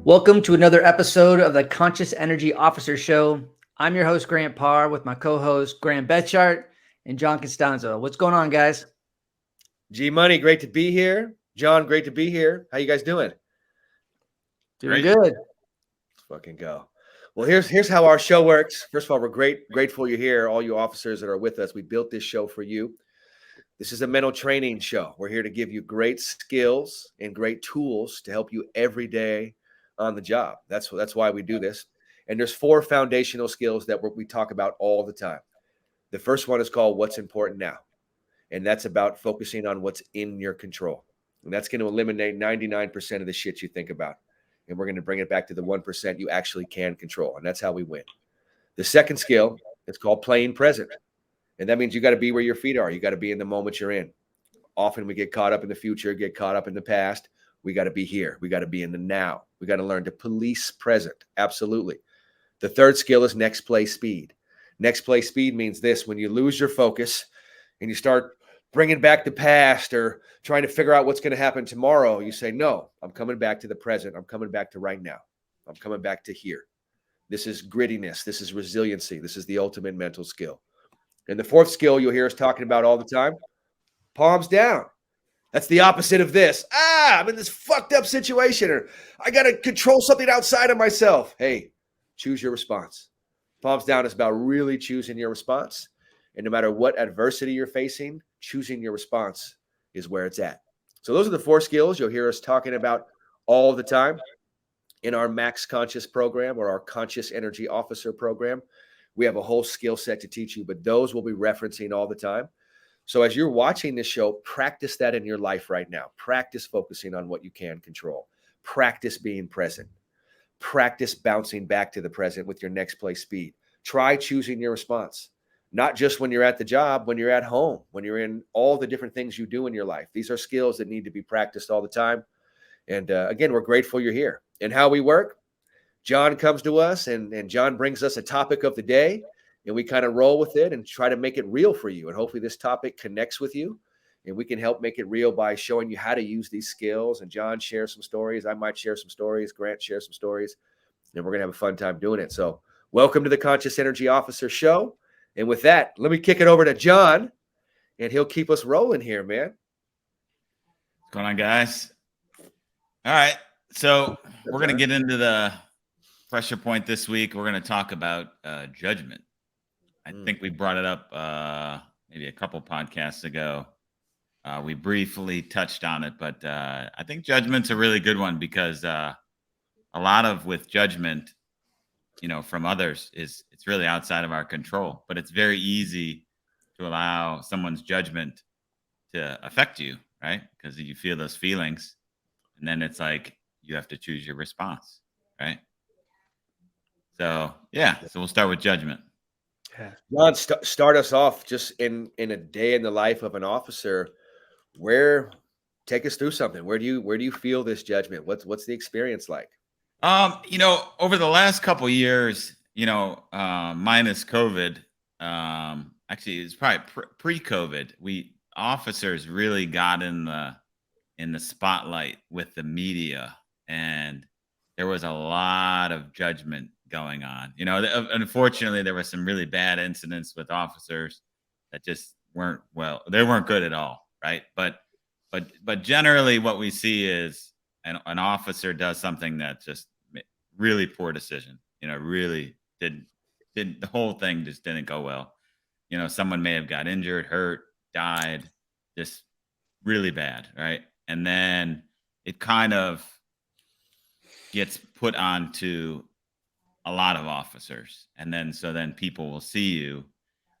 Welcome to another episode of the Conscious Energy Officer Show. I'm your host, Grant Parr, with my co-host, Graham Betchart and John Costanzo. What's going on, guys? G Money, great to be here. John, great to be here. How you guys doing? Doing good. Let's fucking go. Well, here's how our show works. First of all, we're grateful you're here, all you officers that are with us. We built this show for you. This is a mental training show. We're here to give you great skills and great tools to help you every day on the job. That's why we do this. And there's 4 foundational skills that we talk about all the time. The first one is called What's Important Now. And that's about focusing on what's in your control. And that's going to eliminate 99% of the shit you think about. And we're going to bring it back to the 1% you actually can control. And that's how we win. The second skill is called playing present. And that means you got to be where your feet are. You got to be in the moment you're in. Often we get caught up in the future, get caught up in the past. We got to be here. We got to be in the now. We got to learn to police present. Absolutely. The third skill is next play speed. Next play speed means this: when you lose your focus and you start bringing back the past or trying to figure out what's going to happen tomorrow, you say, no, I'm coming back to the present. I'm coming back to right now. I'm coming back to here. This is grittiness. This is resiliency. This is the ultimate mental skill. And the fourth skill you'll hear us talking about all the time, palms down. That's the opposite of this. I'm in this fucked up situation, or I got to control something outside of myself. Hey, choose your response. Palms down is about really choosing your response. And no matter what adversity you're facing, choosing your response is where it's at. So those are the 4 skills you'll hear us talking about all the time in our Max Conscious program or our Conscious Energy Officer program. We have a whole skill set to teach you, but those we'll be referencing all the time. So as you're watching this show, practice that in your life right now. Practice focusing on what you can control. Practice being present. Practice bouncing back to the present with your next play speed. Try choosing your response. Not just when you're at the job, when you're at home, when you're in all the different things you do in your life. These are skills that need to be practiced all the time. And again, we're grateful you're here. And how we work, John comes to us and John brings us a topic of the day, and we kind of roll with it and try to make it real for you. And hopefully this topic connects with you, and we can help make it real by showing you how to use these skills. And John shares some stories. I might share some stories. Grant shares some stories, and we're going to have a fun time doing it. So welcome to the Conscious Energy Officer Show. And with that, let me kick it over to John, and he'll keep us rolling here, man. What's going on, guys? All right. So we're going to get into the pressure point this week. We're going to talk about judgment. I think we brought it up maybe a couple podcasts ago. We briefly touched on it, but I think judgment's a really good one because a lot of with judgment, from others it's really outside of our control, but it's very easy to allow someone's judgment to affect you, right? Because you feel those feelings, and then it's like you have to choose your response, right? So we'll start with judgment. John, start us off just in a day in the life of an officer. Take us through something. Where do you feel this judgment? What's the experience like? Over the last couple of years, minus COVID, actually it's probably pre-COVID, we officers really got in the spotlight with the media, and there was a lot of judgment going on. Unfortunately, there were some really bad incidents with officers that just weren't good at all, right? But generally what we see is an officer does something that just really poor decision, really didn't the whole thing just didn't go well. Someone may have got injured, hurt, died, just really bad, right? And then it kind of gets put onto a lot of officers, and then people will see you,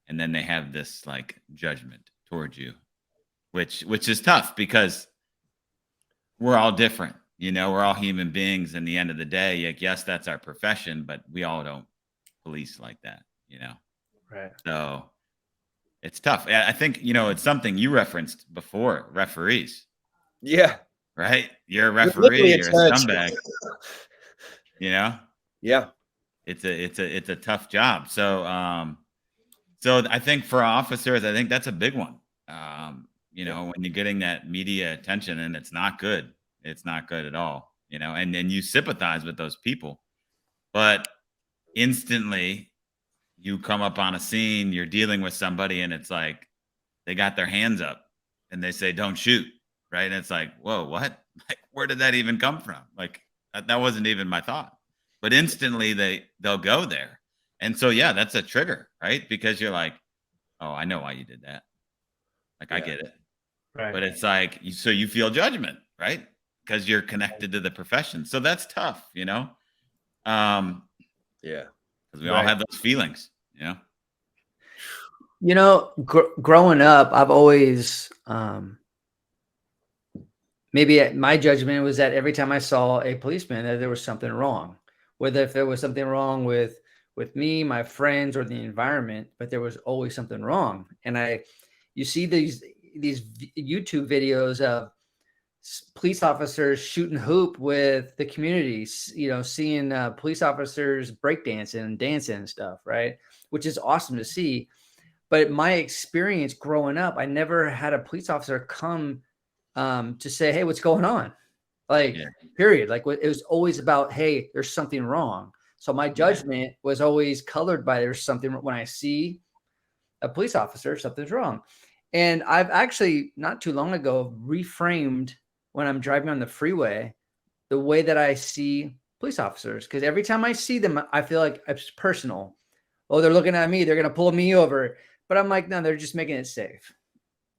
and then they have this like judgment towards you, which is tough because we're all different. We're all human beings. In the end of the day, like, yes, that's our profession, but we all don't police like that, Right. So it's tough. I think, it's something you referenced before, referees. Yeah. Right? You're a referee, you're a scumbag. Yeah. It's a tough job. So I think for officers, I think that's a big one. When you're getting that media attention, and it's not good. It's not good at all. and then you sympathize with those people. But instantly you come up on a scene, you're dealing with somebody, and it's like they got their hands up and they say, "Don't shoot." Right. And it's like, whoa, what? Like, where did that even come from? Like, that wasn't even my thought. But instantly they'll go there. And so, yeah, that's a trigger, right? Because you're like, oh, I know why you did that. Like, I get it. Right. But it's like, so you feel judgment, right? Because you're connected to the profession. So that's tough, Um, Yeah. because we all have those feelings, Growing up, I've always, maybe my judgment was that every time I saw a policeman, that there was something wrong, whether if there was something wrong with me, my friends, or the environment, but there was always something wrong. And you see these YouTube videos of police officers shooting hoop with the community, seeing police officers breakdancing and dancing and stuff, right? Which is awesome to see. But my experience growing up, I never had a police officer come to say, "Hey, what's going on?" Like, period. Like, it was always about, "Hey, there's something wrong." So my judgment was always colored by there's something. When I see a police officer, something's wrong. And I've actually not too long ago reframed when I'm driving on the freeway the way that I see police officers, because every time I see them, I feel like it's personal. Oh, they're looking at me, they're gonna pull me over. But I'm like, no, they're just making it safe.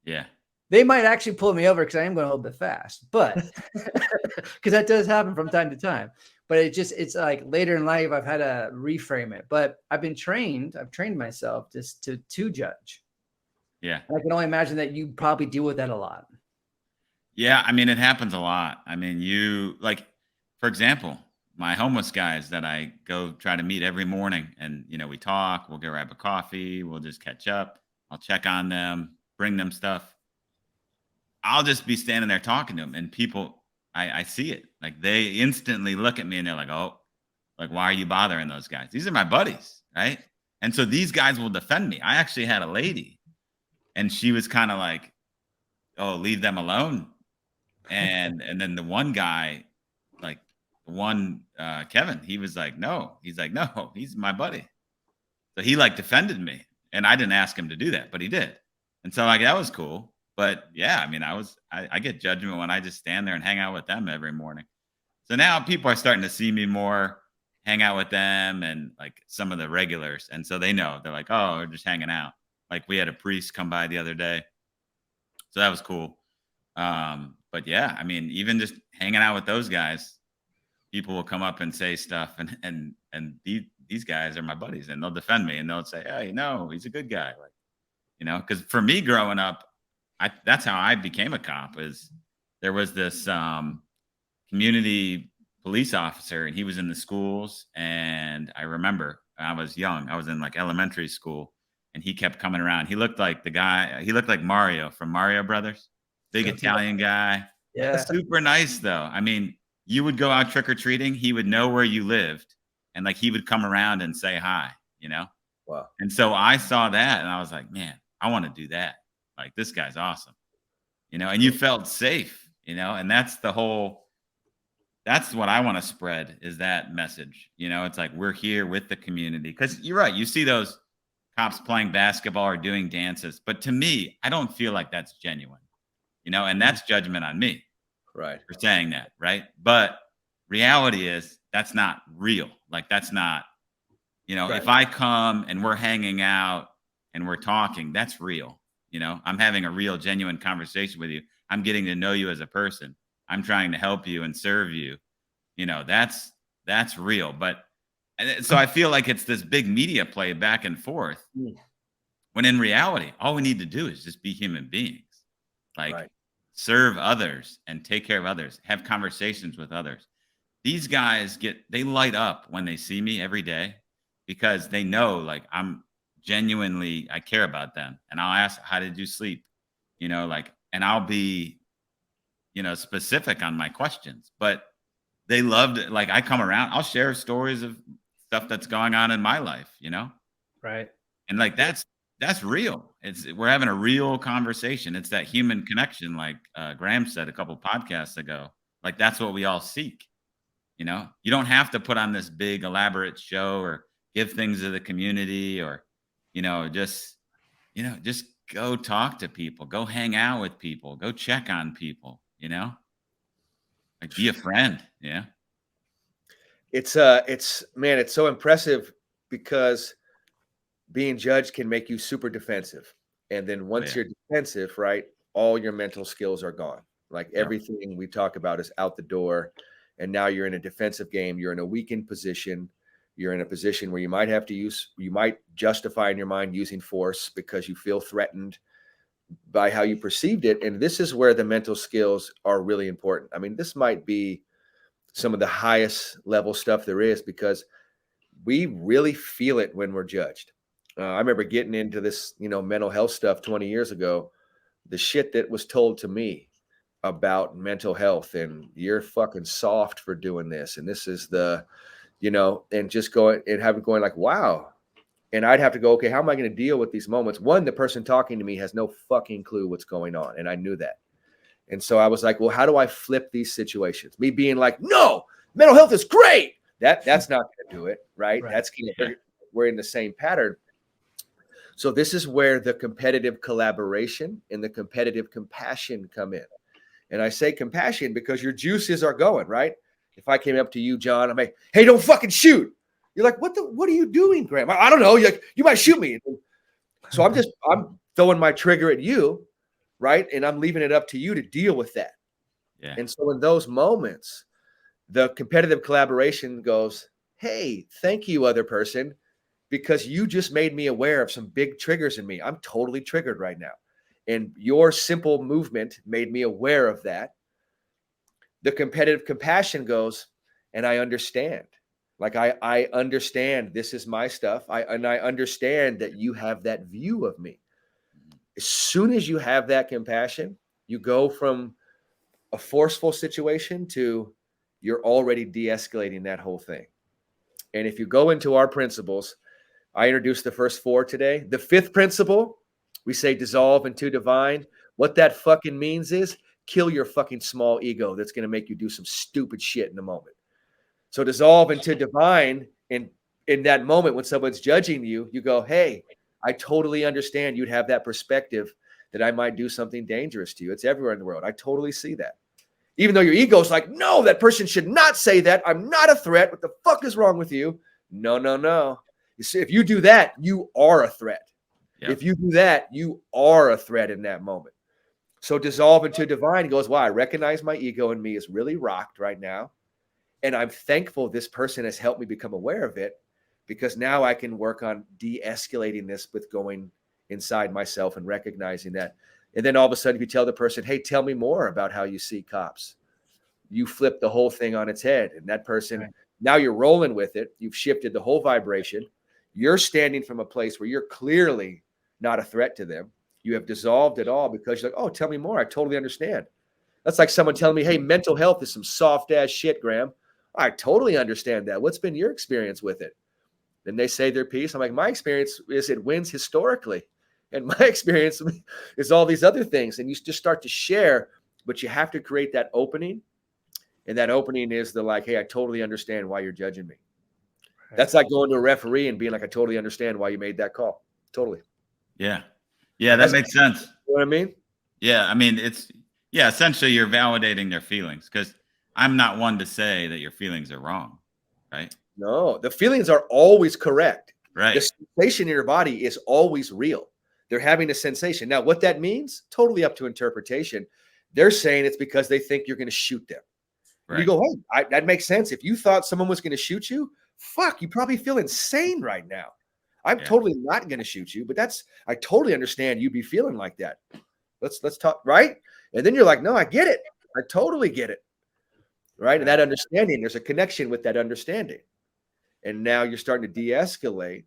Yeah. They might actually pull me over because I am going a little bit fast, but because that does happen from time to time. But it's like later in life, I've had to reframe it. But I've trained myself just to judge. Yeah. And I can only imagine that you probably deal with that a lot. Yeah. I mean, it happens a lot. I mean, for example, my homeless guys that I go try to meet every morning, and, we talk, we'll go grab a coffee, we'll just catch up. I'll check on them, bring them stuff. I'll just be standing there talking to them, and people, I see it. Like, they instantly look at me and they're like, "Oh, like, why are you bothering those guys? These are my buddies." Right. And so these guys will defend me. I actually had a lady, and she was kind of like, "Oh, leave them alone." And then the one guy, like Kevin, he was like, "No," he's like, "No, he's my buddy." So he like defended me, and I didn't ask him to do that, but he did. And so, like, that was cool. But yeah, I mean, I get judgment when I just stand there and hang out with them every morning. So now people are starting to see me more, hang out with them, and like some of the regulars. And so they know, they're like, "Oh, we're just hanging out." Like, we had a priest come by the other day. So that was cool. But yeah, I mean, even just hanging out with those guys, people will come up and say stuff, and these guys are my buddies, and they'll defend me, and they'll say, "Hey, no, he's a good guy." Like, because for me growing up, that's how I became a cop. Is there was this community police officer, and he was in the schools, and I remember I was young. I was in like elementary school, and he kept coming around. He looked like he looked like Mario from Mario Brothers, big Italian guy. Yeah. Super nice though. I mean, you would go out trick or treating, he would know where you lived, and like he would come around and say hi. Wow. And so I saw that, and I was like, man, I want to do that. Like, this guy's awesome. And you felt safe, and that's what I want to spread, is that message. It's like, we're here with the community. Because you're right, you see those cops playing basketball or doing dances, but to me, I don't feel like that's genuine. And that's judgment on me, right, for saying that, right? But reality is, that's not real. Like, that's not, Right. If I come and we're hanging out and we're talking, that's real. I'm having a real, genuine conversation with you. I'm getting to know you as a person. I'm trying to help you and serve you. That's real. But so I feel like it's this big media play back and forth, when in reality, all we need to do is just be human beings. Like, Right. serve others and take care of others, have conversations with others. These guys they light up when they see me every day, because they know, like, I care about them. And I'll ask, "How did you sleep?" And I'll be, specific on my questions. But they loved it. Like, I come around, I'll share stories of stuff that's going on in my life, Right. and like, that's real. We're having a real conversation. It's that human connection, like Graham said a couple podcasts ago. Like, that's what we all seek. You know, you don't have to put on this big elaborate show or give things to the community or, just go talk to people, go hang out with people, go check on people, like be a friend. Yeah. It's man, it's so impressive because being judged can make you super defensive. And then Oh, once yeah. you're defensive, right, all your mental skills are gone. Like Yep. everything we talk about is out the door. And now you're in a defensive game. You're in a weakened position. You're in a position where you might justify in your mind using force because you feel threatened by how you perceived it. And this is where the mental skills are really important. I mean, this might be some of the highest level stuff there is because we really feel it when we're judged. I remember getting into this, mental health stuff 20 years ago. The shit that was told to me about mental health and you're fucking soft for doing this. And this is and just going and having going like, wow. And I'd have to go, okay, how am I going to deal with these moments? One, the person talking to me has no fucking clue what's going on. And I knew that. And so I was like, well, how do I flip these situations? Me being like, no, mental health is great. That's not going to do it, right? That's we're in the same pattern. So this is where the competitive collaboration and the competitive compassion come in. And I say compassion because your juices are going, right? If I came up to you, John, I'm like, hey, don't fucking shoot. You're like, what are you doing, Graham? I don't know. You're like, you might shoot me. So I'm throwing my trigger at you, right? And I'm leaving it up to you to deal with that. Yeah. And so in those moments, the competitive collaboration goes, hey, thank you, other person, because you just made me aware of some big triggers in me. I'm totally triggered right now. And your simple movement made me aware of that. The competitive compassion goes, and I understand. Like I understand this is my stuff. I understand that you have that view of me. As soon as you have that compassion, you go from a forceful situation to you're already de-escalating that whole thing. And if you go into our principles, I introduced the first 4 today. The 5th principle, we say dissolve into divine. What that fucking means is kill your fucking small ego that's going to make you do some stupid shit in a moment. So dissolve into divine. And in that moment when someone's judging you, you go, hey, I totally understand you'd have that perspective that I might do something dangerous to you. It's everywhere in the world. I totally see that. Even though your ego's like, no, that person should not say that. I'm not a threat. What the fuck is wrong with you? No. You see, if you do that, you are a threat. Yep. If you do that, you are a threat in that moment. So dissolve into divine goes, wow, I recognize my ego in me is really rocked right now. And I'm thankful this person has helped me become aware of it because now I can work on de-escalating this with going inside myself and recognizing that. And then all of a sudden, if you tell the person, hey, tell me more about how you see cops, you flip the whole thing on its head. And that person, now you're rolling with it. You've shifted the whole vibration. You're standing from a place where you're clearly not a threat to them. You have dissolved it all because you're like, oh, tell me more. I totally understand. That's like someone telling me, hey, mental health is some soft ass shit, Graham. I totally understand that. What's been your experience with it? Then they say their piece. I'm like, my experience is it wins historically. And my experience is all these other things. And you just start to share, but you have to create that opening. And that opening is the like, hey, I totally understand why you're judging me. Right. That's like going to a referee and being like, I totally understand why you made that call. Totally. Yeah. Yeah, that makes sense. You know what I mean? Yeah. I mean, essentially you're validating their feelings because I'm not one to say that your feelings are wrong, right? No, the feelings are always correct. Right. The sensation in your body is always real. They're having a sensation. Now, what that means, totally up to interpretation. They're saying it's because they think you're going to shoot them. Right. You go, hey, that makes sense. If you thought someone was going to shoot you, fuck, you probably feel insane right now. I'm totally not going to shoot you, but I totally understand you be feeling like that. Let's talk, right? And then you're like, no, I get it. I totally get it. Right. And that understanding, there's a connection with that understanding. And now you're starting to de-escalate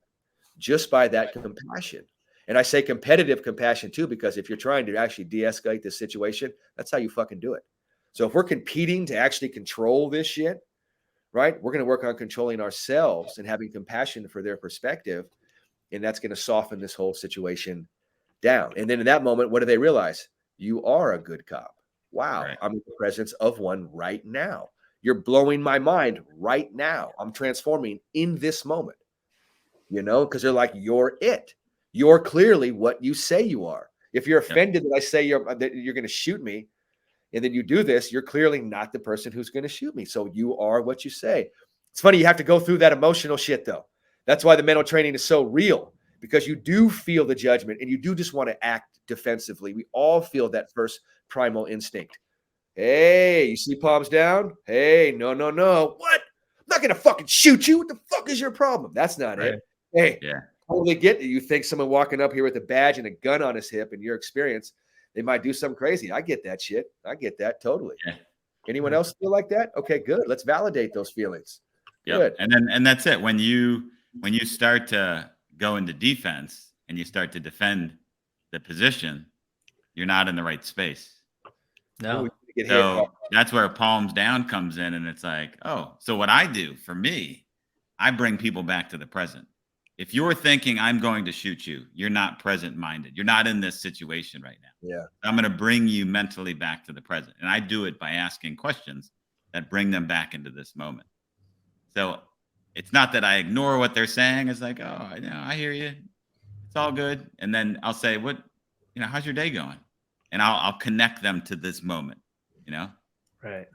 just by that compassion. And I say competitive compassion too, because if you're trying to actually de-escalate this situation, that's how you fucking do it. So if we're competing to actually control this shit, right, we're going to work on controlling ourselves and having compassion for their perspective. And that's going to soften this whole situation down. And then in that moment, what do they realize? You are a good cop. Wow. Right. I'm in the presence of one right now. You're blowing my mind right now. I'm transforming in this moment, because they're like, you're it. You're clearly what you say you are. If you're offended that I say that you're going to shoot me, and then you do this, you're clearly not the person who's going to shoot me. So you are what you say. It's funny, you have to go through that emotional shit, though. That's why the mental training is so real, because you do feel the judgment and you do just want to act defensively. We all feel that first primal instinct. Hey, you see palms down? Hey, no. What? I'm not going to fucking shoot you. What the fuck is your problem? That's not it. Hey, totally get it. You think someone walking up here with a badge and a gun on his hip, in your experience, they might do something crazy. I get that shit. I get that totally. Yeah. Anyone else feel like that? Okay, good. Let's validate those feelings. Good. And that's it. When you start to go into defense and you start to defend the position, you're not in the right space. No. So that's where palms down comes in, and it's like, oh, so what I do for me, I bring people back to the present. If you're thinking I'm going to shoot you, you're not present minded. You're not in this situation right now. Yeah. I'm going to bring you mentally back to the present. And I do it by asking questions that bring them back into this moment. So it's not that I ignore what they're saying. It's like, oh, I hear you. It's all good. And then I'll say, how's your day going? And I'll connect them to this moment, Right.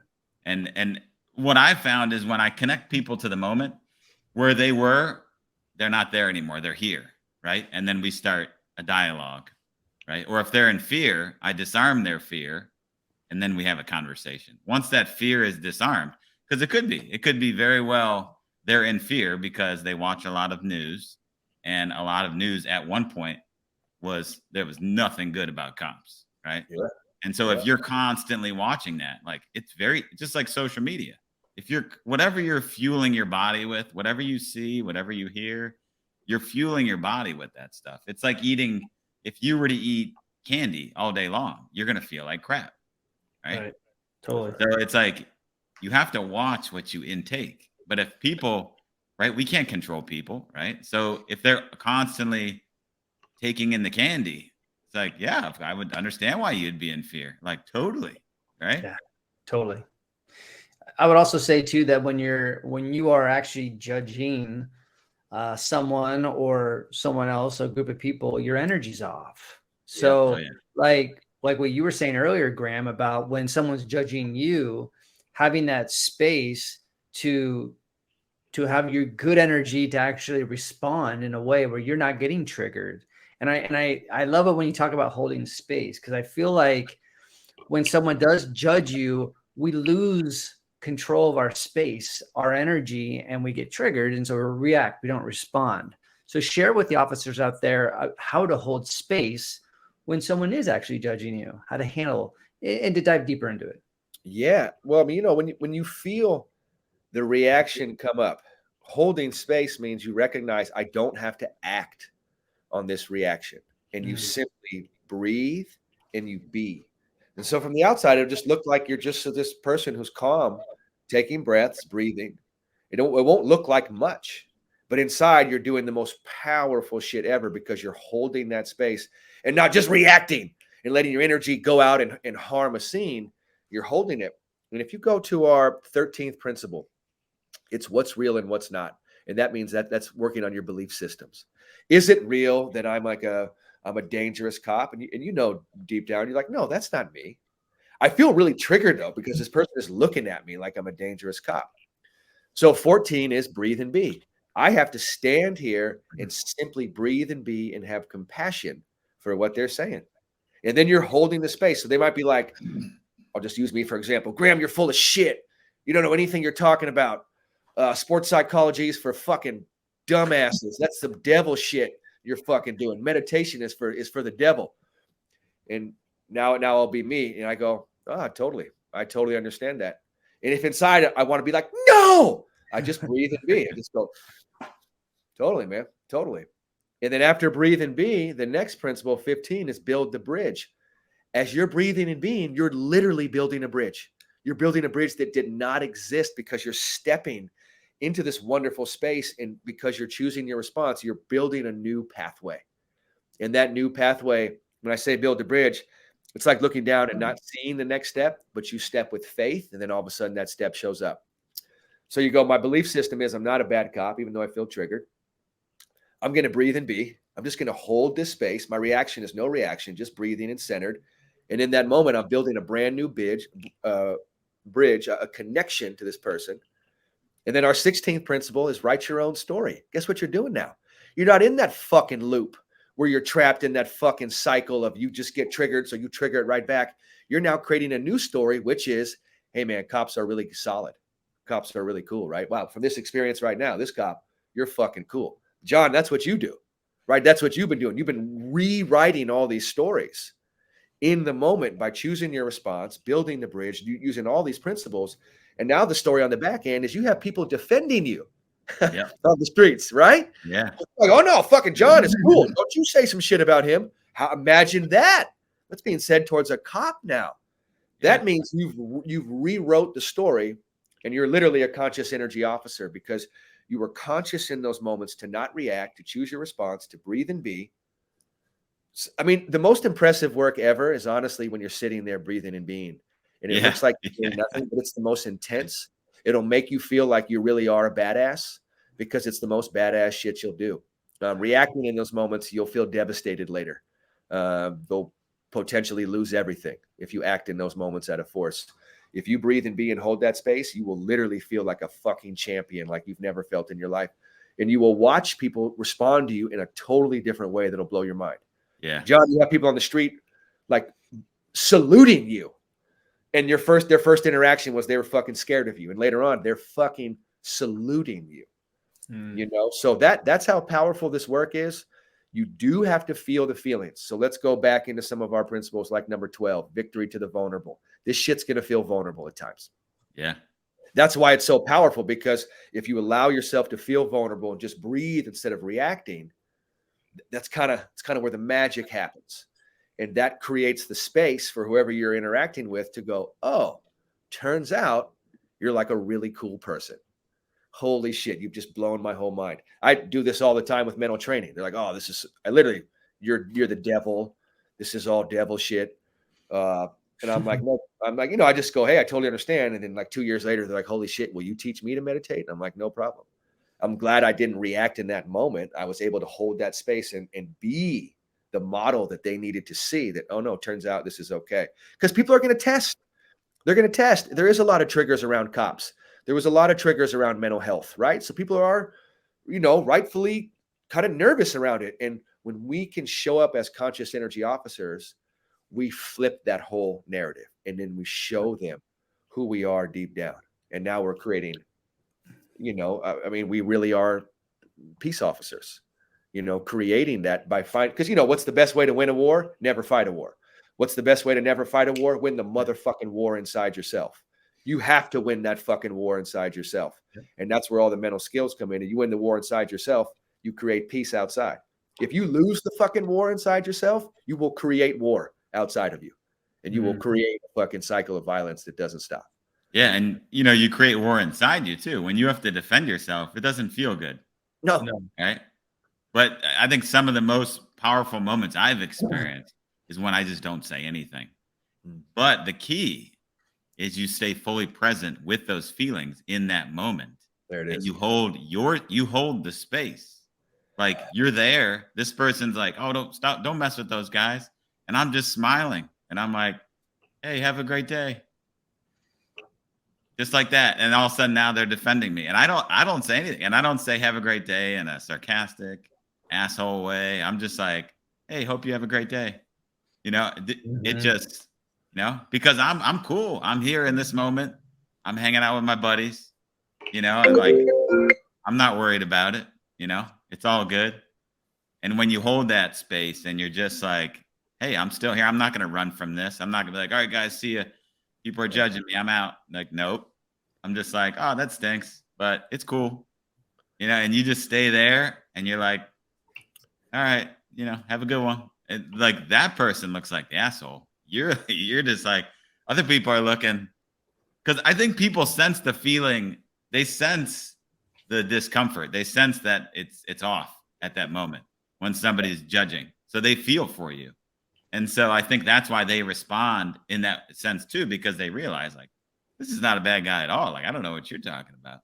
And what I found is when I connect people to the moment where they were, they're not there anymore. They're here. Right. And then we start a dialogue. Right. Or if they're in fear, I disarm their fear. And then we have a conversation. Once that fear is disarmed, because it could be very well they're in fear because they watch a lot of news, and a lot of news at one point there was nothing good about cops. Right. Yeah. And so if you're constantly watching that, like, it's just like social media. If whatever you're fueling your body with, whatever you see, whatever you hear, you're fueling your body with that stuff. It's like if you were to eat candy all day long, you're going to feel like crap. Right. Totally. So it's like, you have to watch what you intake. But if people, right, we can't control people. Right. So if they're constantly taking in the candy, it's like, yeah, I would understand why you'd be in fear. Like, totally. Right. Yeah, totally. I would also say too, that when you are actually judging someone or someone else, a group of people, your energy's off. So like what you were saying earlier, Graham, about when someone's judging you, having that space to have your good energy to actually respond in a way where you're not getting triggered. And I love it when you talk about holding space, because I feel like when someone does judge you, we lose control of our space, our energy, and we get triggered. And so we react, we don't respond. So share with the officers out there how to hold space when someone is actually judging you, how to handle and to dive deeper into it. Yeah. Well, I mean, when you feel the reaction come up, holding space means you recognize I don't have to act on this reaction, and you simply breathe and you be. And so from the outside, it'll just look like you're just this person who's calm, taking breaths, breathing. It won't look like much, but inside you're doing the most powerful shit ever, because you're holding that space and not just reacting and letting your energy go out and harm a scene. You're holding it. And if you go to our 13th principle, it's what's real and what's not. And that means that's working on your belief systems. Is it real that I'm a dangerous cop? And deep down, you're like, no, that's not me. I feel really triggered though, because this person is looking at me like I'm a dangerous cop. So 14 is breathe and be. I have to stand here and simply breathe and be and have compassion for what they're saying. And then you're holding the space. So they might be like, I'll just use me for example. Graham, you're full of shit. You don't know anything you're talking about. Sports psychology is for fucking dumbasses. That's the devil shit you're fucking doing. Meditation is for the devil. And now I'll be me. And I go, totally. I totally understand that. And if inside I want to be like, no, I just breathe and be. I just go, totally, man. Totally. And then after breathe and be, the next principle, 15, is build the bridge. As you're breathing and being, you're literally building a bridge. You're building a bridge that did not exist, because you're stepping into this wonderful space. And because you're choosing your response, you're building a new pathway. And that new pathway, when I say build a bridge, It's like looking down and not seeing the next step, but you step with faith, and then all of a sudden that step shows up. So you go, my belief system is I'm not a bad cop, even though I feel triggered. I'm going to breathe and be. I'm just going to hold this space. My reaction is no reaction, just breathing and centered. And in that moment, I'm building a brand new bridge, a connection to this person. And then our 16th principle is write your own story. Guess what you're doing now? You're not in that fucking loop where you're trapped in that fucking cycle of you just get triggered, so you trigger it right back. You're now creating a new story, which is, hey, man, cops are really solid. Cops are really cool, right? Wow, from this experience right now, this cop, you're fucking cool. John, that's what you do, right? That's what you've been doing. You've been rewriting all these stories in the moment by choosing your response, building the bridge, using all these principles. And now the story on the back end is you have people defending you Yep. on the streets, right? Yeah. Like, oh no, fucking John is cool. Don't you say some shit about him. Imagine that. That's being said towards a cop now. That means you've rewrote the story, and you're literally a conscious energy officer because you were conscious in those moments to not react, to choose your response, to breathe and be. I mean, the most impressive work ever is honestly when you're sitting there breathing and being, and it looks like you're doing nothing, but it's the most intense. It'll make you feel like you really are a badass because it's the most badass shit you'll do. Reacting in those moments, you'll feel devastated later. They'll potentially lose everything if you act in those moments out of force. If you breathe and be and hold that space, you will literally feel like a fucking champion, like you've never felt in your life. And you will watch people respond to you in a totally different way that'll blow your mind. Yeah. John, you have people on the street like saluting you. And their first interaction was they were fucking scared of you. And later on, they're fucking saluting you. You know, so that's how powerful this work is. You do have to feel the feelings. So let's go back into some of our principles, like number 12, victory to the vulnerable. This shit's going to feel vulnerable at times. Yeah. That's why it's so powerful, because if you allow yourself to feel vulnerable and just breathe instead of reacting, it's kind of where the magic happens. And that creates the space for whoever you're interacting with to go, oh, turns out you're like a really cool person. Holy shit, you've just blown my whole mind. I do this all the time with mental training. They're like, oh, you're the devil. This is all devil shit. And I'm like, no, I just go, hey, I totally understand. And then like 2 years later, they're like, holy shit, will you teach me to meditate? And I'm like, no problem. I'm glad I didn't react in that moment. I was able to hold that space and be the model that they needed to see that, oh no, turns out this is okay. Because people are going to test. They're going to test. There is a lot of triggers around cops. There was a lot of triggers around mental health, right? So people are, rightfully kind of nervous around it. And when we can show up as conscious energy officers, we flip that whole narrative and then we show them who we are deep down. And now we're creating, we really are peace officers, creating that by because, what's the best way to win a war? Never fight a war. What's the best way to never fight a war? Win the motherfucking war inside yourself. You have to win that fucking war inside yourself. And that's where all the mental skills come in. And you win the war inside yourself, you create peace outside. If you lose the fucking war inside yourself, you will create war outside of you. And you will create a fucking cycle of violence that doesn't stop. Yeah. And, you create war inside you too. When you have to defend yourself, it doesn't feel good. No. Right. But I think some of the most powerful moments I've experienced is when I just don't say anything. But the key is you stay fully present with those feelings in that moment. There it is. And you hold the space. Like you're there. This person's like, oh, don't mess with those guys. And I'm just smiling. And I'm like, hey, have a great day. Just like that. And all of a sudden now they're defending me. And I don't say anything. And I don't say have a great day in a sarcastic asshole way. I'm just like, hey, hope you have a great day. It just, because I'm cool. I'm here in this moment. I'm hanging out with my buddies, and like, I'm not worried about it. It's all good. And when you hold that space and you're just like, hey, I'm still here. I'm not going to run from this. I'm not going to be like, all right, guys, see ya. People are judging me. I'm out. Like, nope. I'm just like, oh, that stinks, but it's cool. And you just stay there and you're like, all right, have a good one. And like that person looks like the asshole. You're just like, other people are looking, because I think people sense the feeling. They sense the discomfort. They sense that it's off at that moment when somebody's judging. So they feel for you. And so I think that's why they respond in that sense too, because they realize like, this is not a bad guy at all. Like, I don't know what you're talking about.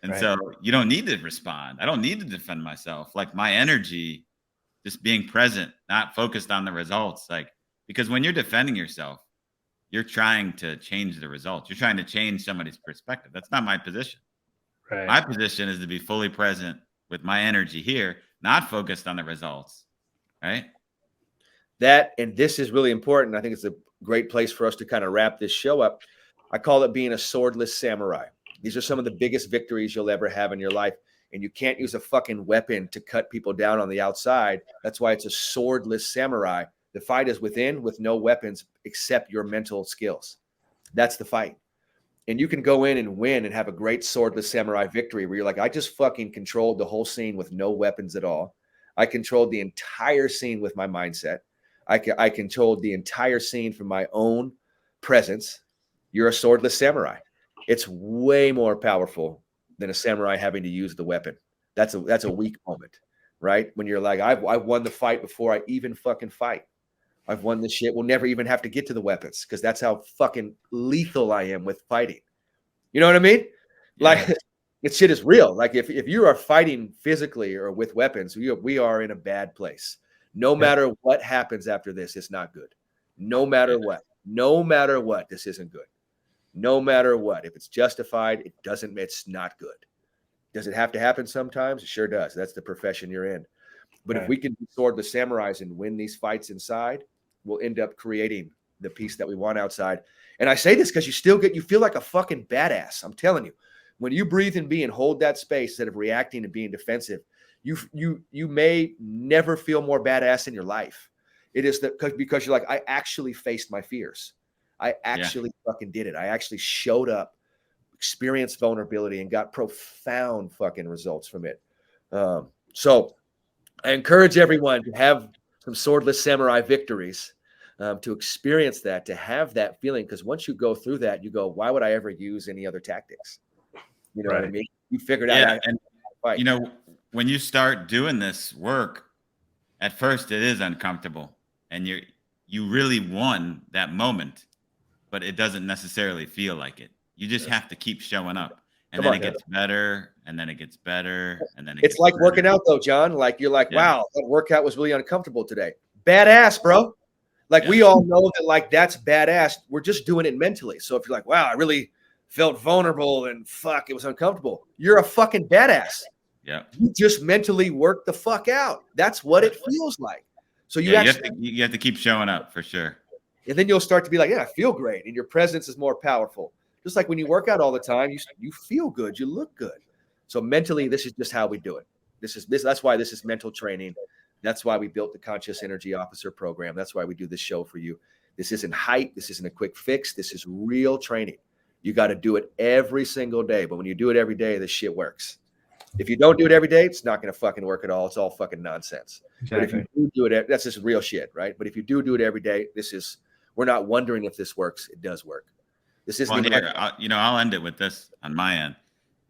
And Right. so you don't need to respond. I don't need to defend myself. Like my energy, just being present, not focused on the results. Like, because when you're defending yourself, you're trying to change the results. You're trying to change somebody's perspective. That's not my position. Right. My position is to be fully present with my energy here, not focused on the results. Right. That, and this is really important. I think it's a great place for us to kind of wrap this show up. I call it being a swordless samurai. These are some of the biggest victories you'll ever have in your life. And you can't use a fucking weapon to cut people down on the outside. That's why it's a swordless samurai. The fight is within with no weapons except your mental skills. That's the fight. And you can go in and win and have a great swordless samurai victory where you're like, I just fucking controlled the whole scene with no weapons at all. I controlled the entire scene with my mindset. I controlled the entire scene from my own presence. You're a swordless samurai. It's way more powerful than a samurai having to use the weapon. That's a weak moment, right? When you're like, I've won the fight before I even fucking fight. I've won this shit. We'll never even have to get to the weapons because that's how fucking lethal I am with fighting. You know what I mean? Yeah. Like, this shit is real. Like, if you are fighting physically or with weapons, we are in a bad place. No matter what happens after this, it's not good. No matter what. No matter what, this isn't good. No matter what. If it's justified, it's not good. Does it have to happen sometimes? It sure does. That's the profession you're in. But if we can sword the samurais and win these fights inside, we'll end up creating the peace that we want outside. And I say this because you feel like a fucking badass. I'm telling you, when you breathe and be and hold that space instead of reacting and being defensive, you may never feel more badass in your life. It is because you're like, I actually faced my fears. I actually fucking did it. I actually showed up, experienced vulnerability, and got profound fucking results from it. So I encourage everyone to have some swordless samurai victories, to experience that, to have that feeling. Because once you go through that, you go, why would I ever use any other tactics? You know what I mean? You figured out. And you know, when you start doing this work, at first it is uncomfortable, and you really won that moment, but it doesn't necessarily feel like it. You just have to keep showing up. And then it gets better, and then it gets better, and then it's like working out though, John. Like, you're like, wow, that workout was really uncomfortable today. Badass, bro. Like, we all know that, like, that's badass. We're just doing it mentally. So if you're like, wow, I really felt vulnerable and fuck, it was uncomfortable, you're a fucking badass. Yeah. You just mentally work the fuck out. That's what it feels like. So you have to keep showing up for sure. And then you'll start to be like, yeah, I feel great. And your presence is more powerful. Just like when you work out all the time, you feel good, you look good. So mentally, this is just how we do it. That's why this is mental training. That's why we built the Conscious Energy Officer program. That's why we do this show for you. This isn't hype. This isn't a quick fix. This is real training. You got to do it every single day. But when you do it every day, this shit works. If you don't do it every day, it's not going to fucking work at all. It's all fucking nonsense. Exactly. But if you do it, that's just real shit, right? But if you do it every day, we're not wondering if this works. It does work. This isn't I'll end it with this on my end,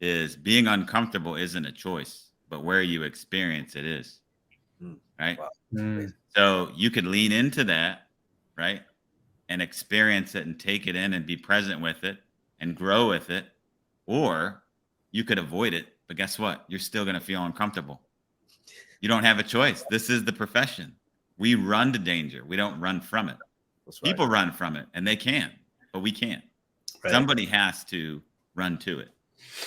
is being uncomfortable isn't a choice, but where you experience it is. Right. Wow. So you could lean into that, right, and experience it and take it in and be present with it and grow with it, or you could avoid it. But guess what? You're still going to feel uncomfortable. You don't have a choice. This is the profession. We run to danger. We don't run from it. That's right. People run from it, and they can, but we can't. Right. Somebody has to run to it.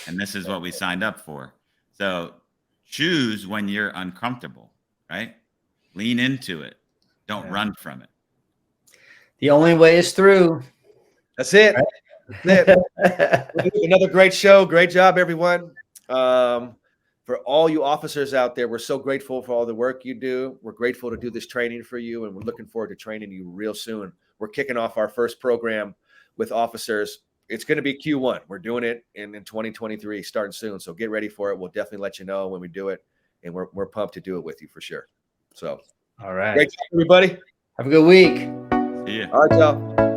And this is what we signed up for. So choose when you're uncomfortable, right? Lean into it. Don't run from it. The only way is through. That's it. Right? That's it. Another great show. Great job, everyone. For all you officers out there, we're so grateful for all the work you do. We're grateful to do this training for you, and we're looking forward to training you real soon. We're kicking off our first program with officers. It's going to be Q1. We're doing it in 2023, starting soon. So get ready for it. We'll definitely let you know when we do it, and we're pumped to do it with you for sure. So, all right. Great job, everybody. Have a good week. See ya. All right, y'all.